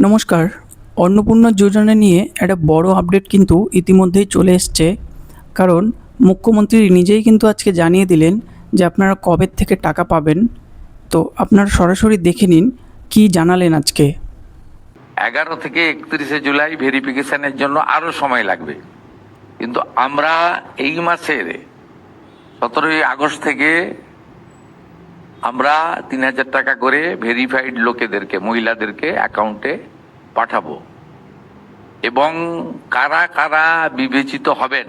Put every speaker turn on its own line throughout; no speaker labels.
নমস্কার। অন্নপূর্ণা যোজনা নিয়ে একটা বড় আপডেট কিন্তু ইতিমধ্যেই চলে এসছে। কারণ মুখ্যমন্ত্রী নিজেই কিন্তু আজকে জানিয়ে দিলেন যে আপনারা কবে থেকে টাকা পাবেন। তো আপনারা সরাসরি দেখে নিন কী জানালেন আজকে।
11 থেকে 31 জুলাই ভেরিফিকেশনের জন্য আরো সময় লাগবে, কিন্তু আমরা এই মাসের 17 আগস্ট থেকে আমরা 3,000 টাকা করে ভেরিফাইড লোকেদেরকে, মহিলাদেরকে অ্যাকাউন্টে পাঠাবো। এবং কারা কারা বিবেচিত হবেন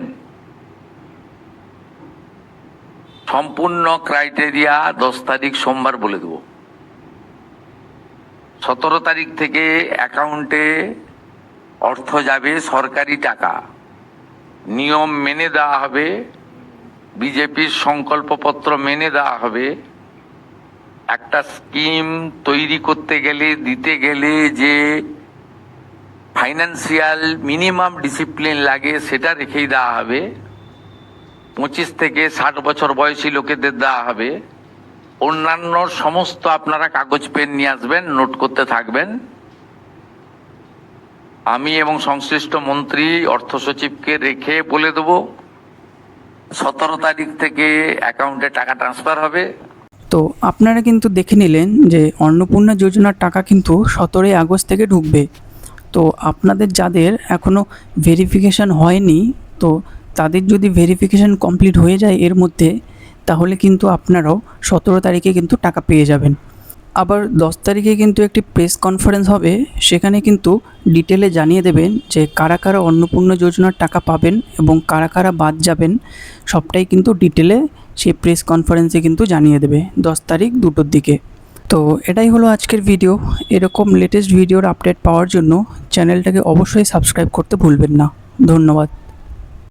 সম্পূর্ণ ক্রাইটেরিয়া 10 তারিখ সোমবার বলে দেব। 17 তারিখ থেকে অ্যাকাউন্টে অর্থ যাবে, সরকারি টাকা, নিয়ম মেনে দেওয়া হবে, বিজেপির সংকল্পপত্র মেনে দেওয়া হবে। একটা স্কিম তৈরি করতে গেলে, দিতে গেলে যে ফাইন্যান্সিয়াল মিনিমাম ডিসিপ্লিন লাগে সেটা রেখেই দেওয়া হবে। 25 থেকে 60 বছর বয়সী লোকেদের দেওয়া হবে। অন্যান্য সমস্ত আপনারা কাগজ পেন নিয়ে আসবেন, নোট করতে থাকবেন। আমি এবং সংশ্লিষ্ট মন্ত্রী, অর্থ সচিবকে রেখে বলে দেব 17 তারিখ থেকে অ্যাকাউন্টে টাকা ট্রান্সফার হবে।
তো আপনারা কিন্তু দেখে নিলেন যে অন্নপূর্ণা যোজনার টাকা কিন্তু 17 আগস্ট থেকে ঢুকবে। তো আপনাদের যাদের এখনও ভেরিফিকেশান হয়নি, তো তাদের যদি ভেরিফিকেশান কমপ্লিট হয়ে যায় এর মধ্যে, তাহলে কিন্তু আপনারাও 17 তারিখে কিন্তু টাকা পেয়ে যাবেন। আবার 10 তারিখে কিন্তু একটি প্রেস কনফারেন্স হবে, সেখানে কিন্তু ডিটেলে জানিয়ে দেবেন যে কারা কারা অন্নপূর্ণা যোজনার টাকা পাবেন এবং কারা কারা বাদ যাবেন। সবটাই কিন্তু ডিটেলে সেই প্রেস কনফারেন্সে কিন্তু জানিয়ে দেবে 10 তারিখ 2টোর দিকে। তো এটাই হলো আজকের ভিডিও। এরকম লেটেস্ট ভিডিওর আপডেট পাওয়ার জন্য চ্যানেলটাকে অবশ্যই সাবস্ক্রাইব করতে ভুলবেন না। ধন্যবাদ।